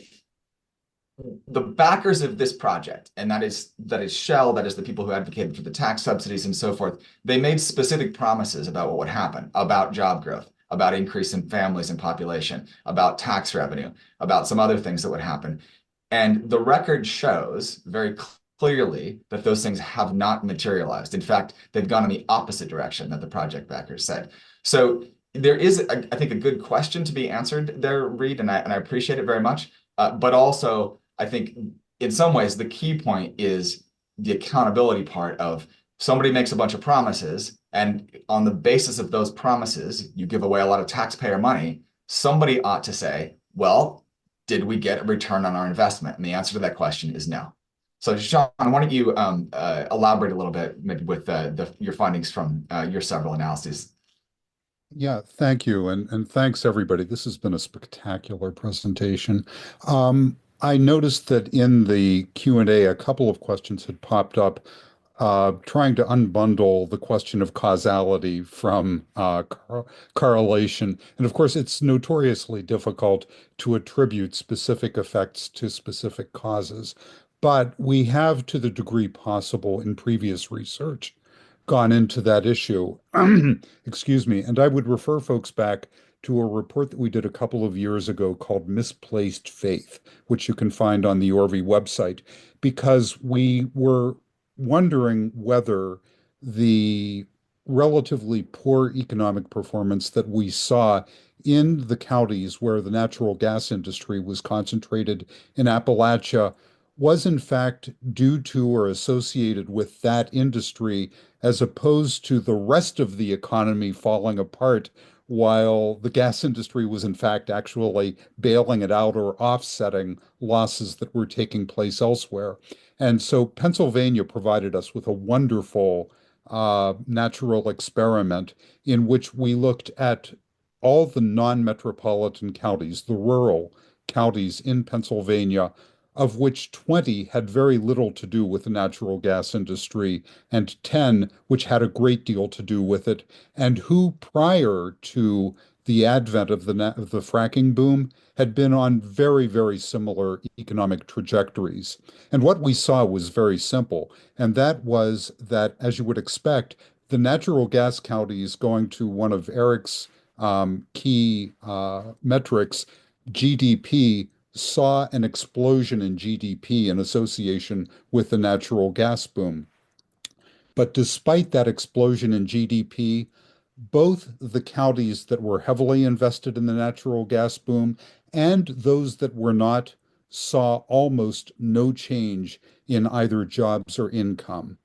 the backers of this project, and that is Shell, that is the people who advocated for the tax subsidies and so forth, they made specific promises about what would happen, about job growth, about increase in families and population, about tax revenue, about some other things that would happen. And the record shows very clearly that those things have not materialized. In fact, they've gone in the opposite direction that the project backers said. So there is, I think, a good question to be answered there, Reed, and I appreciate it very much. But also, I think in some ways, the key point is the accountability part of somebody makes a bunch of promises, and on the basis of those promises, you give away a lot of taxpayer money. Somebody ought to say, well, did we get a return on our investment? And the answer to that question is no. So, Sean, why don't you elaborate a little bit maybe with your findings from your several analyses? Yeah, thank you. And thanks, everybody. This has been a spectacular presentation. I noticed that in the Q&A, a couple of questions had popped up trying to unbundle the question of causality from correlation. And of course, it's notoriously difficult to attribute specific effects to specific causes. But we have, to the degree possible in previous research, gone into that issue. Excuse me. And I would refer folks back to a report that we did a couple of years ago called Misplaced Faith, which you can find on the Orvie website, because we were wondering whether the relatively poor economic performance that we saw in the counties where the natural gas industry was concentrated in Appalachia was in fact due to or associated with that industry as opposed to the rest of the economy falling apart while the gas industry was in fact actually bailing it out or offsetting losses that were taking place elsewhere. And so Pennsylvania provided us with a wonderful natural experiment in which we looked at all the non-metropolitan counties, the rural counties in Pennsylvania, of which 20 had very little to do with the natural gas industry and 10 which had a great deal to do with it, and who prior to the advent of the fracking boom had been on very, very similar economic trajectories. And what we saw was very simple, and that was that, as you would expect, the natural gas counties, going to one of Eric's key metrics, GDP, saw an explosion in GDP in association with the natural gas boom. But despite that explosion in GDP, both the counties that were heavily invested in the natural gas boom and those that were not saw almost no change in either jobs or income.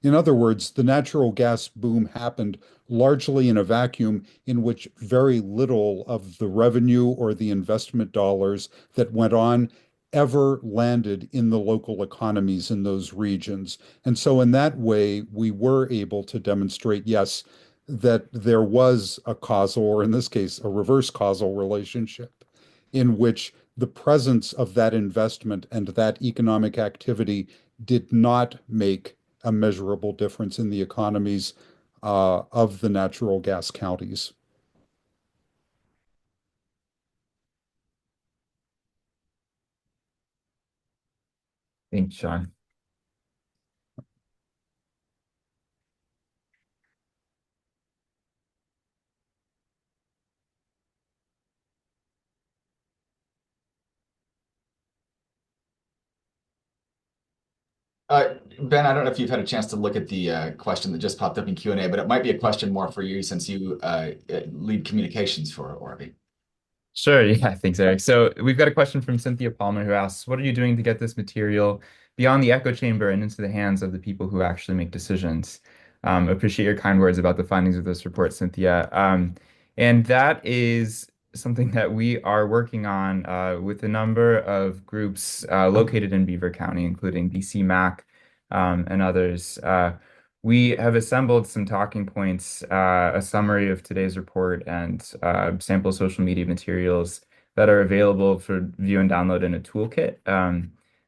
In other words, the natural gas boom happened largely in a vacuum in which very little of the revenue or the investment dollars that went on ever landed in the local economies in those regions. And so, in that way, we were able to demonstrate, yes, that there was a causal, or in this case, a reverse causal relationship in which the presence of that investment and that economic activity did not make a measurable difference in the economies of the natural gas counties. Thanks, Sean. Ben, I don't know if you've had a chance to look at the question that just popped up in Q&A, but it might be a question more for you since you lead communications for Orvie. Sure, yeah, thanks, Eric. So we've got a question from Cynthia Palmer who asks, what are you doing to get this material beyond the echo chamber and into the hands of the people who actually make decisions? Appreciate your kind words about the findings of this report, Cynthia. And that is something that we are working on with a number of groups located in Beaver County, including BC MAC and others. We have assembled some talking points, a summary of today's report, and sample social media materials that are available for view and download in a toolkit.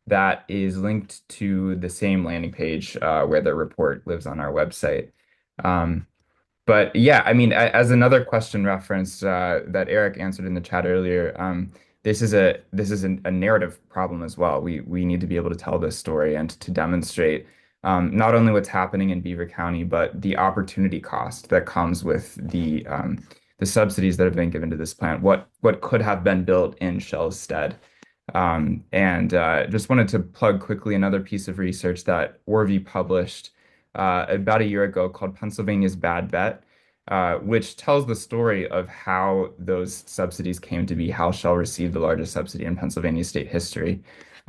That is linked to the same landing page where the report lives on our website. Um, but yeah, I mean, as another question referenced that Eric answered in the chat earlier, this is a narrative problem as well. We need to be able to tell this story and to demonstrate not only what's happening in Beaver County, but the opportunity cost that comes with the subsidies that have been given to this plant. What could have been built in Shell's stead. And just wanted to plug quickly another piece of research that Orvie published about a year ago called Pennsylvania's Bad Bet, which tells the story of how those subsidies came to be, how Shell received the largest subsidy in Pennsylvania state history,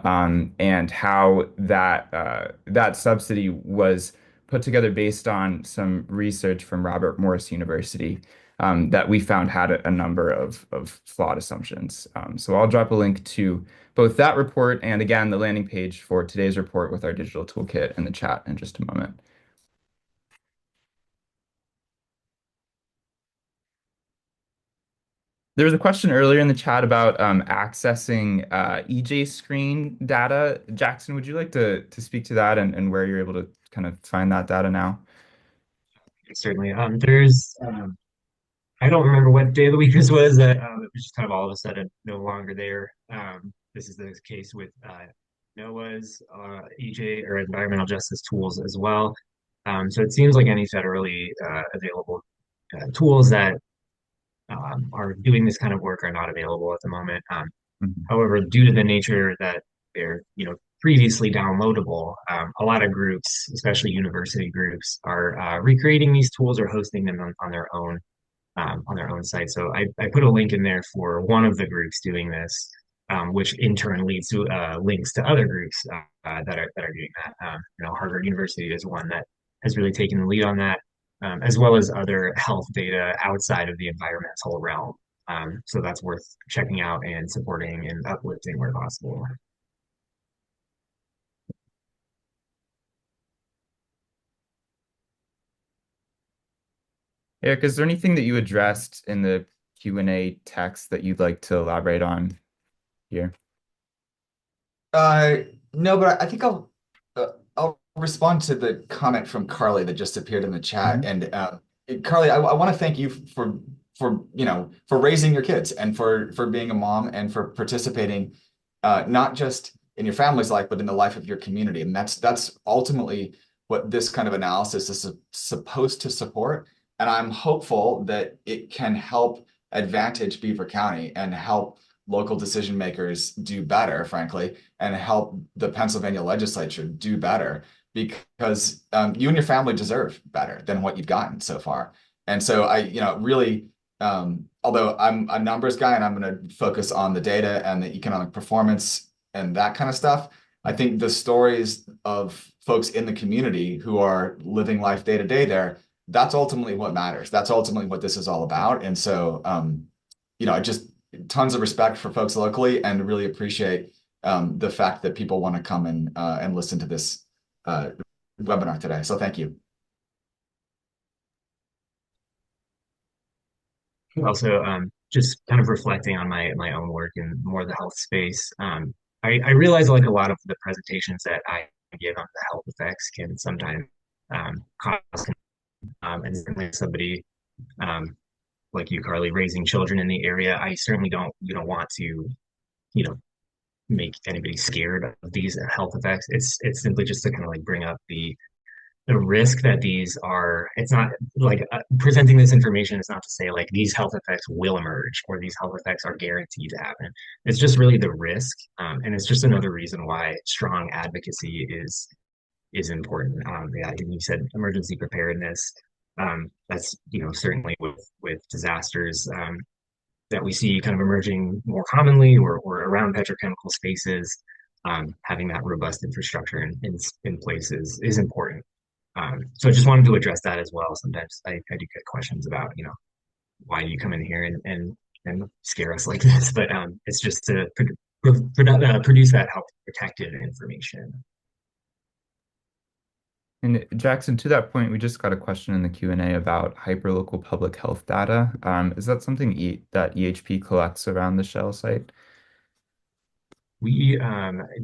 and how that subsidy was put together based on some research from Robert Morris University that we found had a number of flawed assumptions. So I'll drop a link to both that report and again the landing page for today's report with our digital toolkit in the chat in just a moment. There was a question earlier in the chat about accessing EJ screen data. Jackson, would you like to speak to that and where you're able to kind of find that data now? Certainly. I don't remember what day of the week this was. It was just kind of all of a sudden no longer there. This is the case with NOAA's EJ or environmental justice tools as well. So it seems like any federally available tools that are doing this kind of work are not available at the moment. Mhm. However, due to the nature that they're, previously downloadable, a lot of groups, especially university groups, are recreating these tools or hosting them on their own site. So I put a link in there for one of the groups doing this, which in turn leads to links to other groups that are doing that. Harvard University is one that has really taken the lead on that, as well as other health data outside of the environmental realm. So that's worth checking out and supporting and uplifting where possible. Eric, is there anything that you addressed in the Q&A text that you'd like to elaborate on here? No, but I think I'll respond to the comment from Carly that just appeared in the chat. Mhm. And Carly, I want to thank you for raising your kids and for being a mom and for participating not just in your family's life, but in the life of your community. And that's ultimately what this kind of analysis is supposed to support. And I'm hopeful that it can help advantage Beaver County and help local decision makers do better, frankly, and help the Pennsylvania legislature do better because you and your family deserve better than what you've gotten so far. And so really, although I'm a numbers guy and I'm going to focus on the data and the economic performance and that kind of stuff, I think the stories of folks in the community who are living life day to day there, that's ultimately what matters. That's ultimately what this is all about. And so, I just tons of respect for folks locally and really appreciate the fact that people want to come and listen to this webinar today. So thank you. Also, just kind of reflecting on my own work in more of the health space, I realize like a lot of the presentations that I give on the health effects can sometimes cause, and certainly somebody um, like you, Carly, raising children in the area, I certainly don't want to, you know, make anybody scared of these health effects. It's simply just to kind of like bring up the risk that these are. It's not like presenting this information is not to say like these health effects will emerge or these health effects are guaranteed to happen. It's just really the risk, and it's just another reason why strong advocacy is important. Yeah, and you said emergency preparedness. That's certainly with disasters that we see kind of emerging more commonly or around petrochemical spaces. Having that robust infrastructure in place is important. So I just wanted to address that as well. Sometimes I do get questions about, why do you come in here and scare us like this? But it's just to produce that health protective information. And Jackson, to that point, we just got a question in the Q&A about hyperlocal public health data. Is that something that EHP collects around the Shell site? We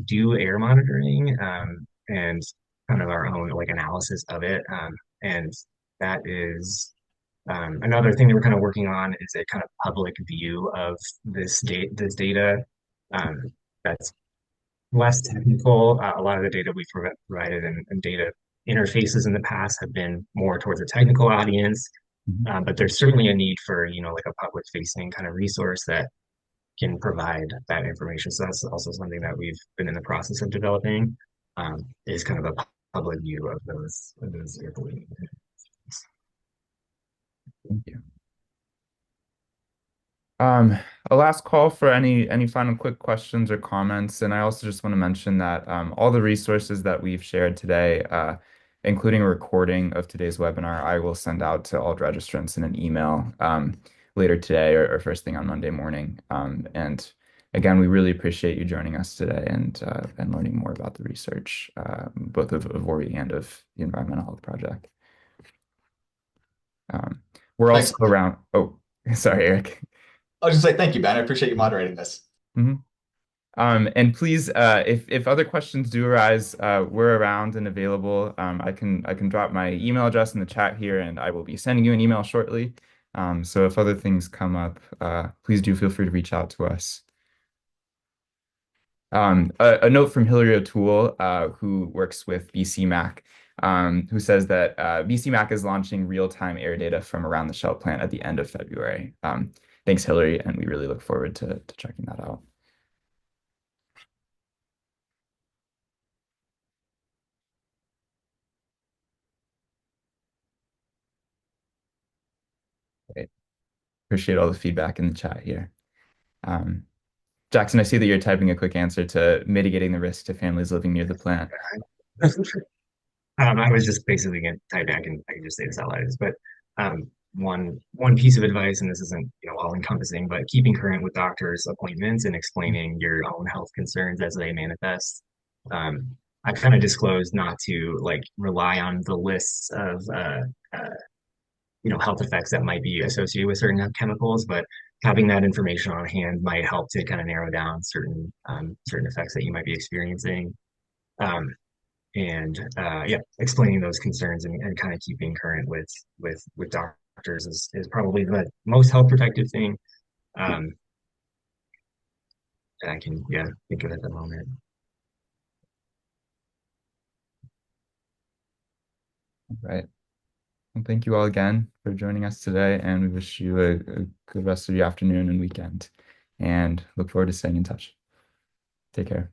do air monitoring and kind of our own like analysis of it. And that is another thing that we're kind of working on is a kind of public view of this data. Um, that's less technical. A lot of the data we've provided and data interfaces in the past have been more towards a technical audience. Mhm. But there's certainly a need for, like a public facing kind of resource that can provide that information. So that's also something that we've been in the process of developing, is kind of a public view of those air pollution. Thank you. Um, a last call for any final quick questions or comments. And I also just want to mention that all the resources that we've shared today, including a recording of today's webinar, I will send out to all registrants in an email later today or first thing on Monday morning. And again, we really appreciate you joining us today and learning more about the research, both of Ori and of the Environmental Health Project. We're Thanks. also around. Oh, sorry, Eric. I was just say thank you, Ben. I appreciate you moderating this. Mhm. And please, if other questions do arise, we're around and available. I can drop my email address in the chat here, and I will be sending you an email shortly. So if other things come up, please do feel free to reach out to us. A note from Hillary O'Toole, who works with BCMAC, who says that BCMAC is launching real-time air data from around the Shell plant at the end of February. Thanks, Hillary, and we really look forward to checking that out. Great. Appreciate all the feedback in the chat here. Um, Jackson, I see that you're typing a quick answer to mitigating the risk to families living near the plant. I was just basically going to type back and I can just say this out loud. But one piece of advice, and this isn't all encompassing, but keeping current with doctors' appointments and explaining your own health concerns as they manifest. I kind of disclosed not to like rely on the lists of uh, health effects that might be associated with certain chemicals, but having that information on hand might help to kind of narrow down certain effects that you might be experiencing. Um, and yeah, explaining those concerns and kind of keeping current with doctors is probably the most health protective thing that I can think of at the moment. Right. Well, thank you all again for joining us today, and we wish you a good rest of your afternoon and weekend, and look forward to staying in touch. Take care.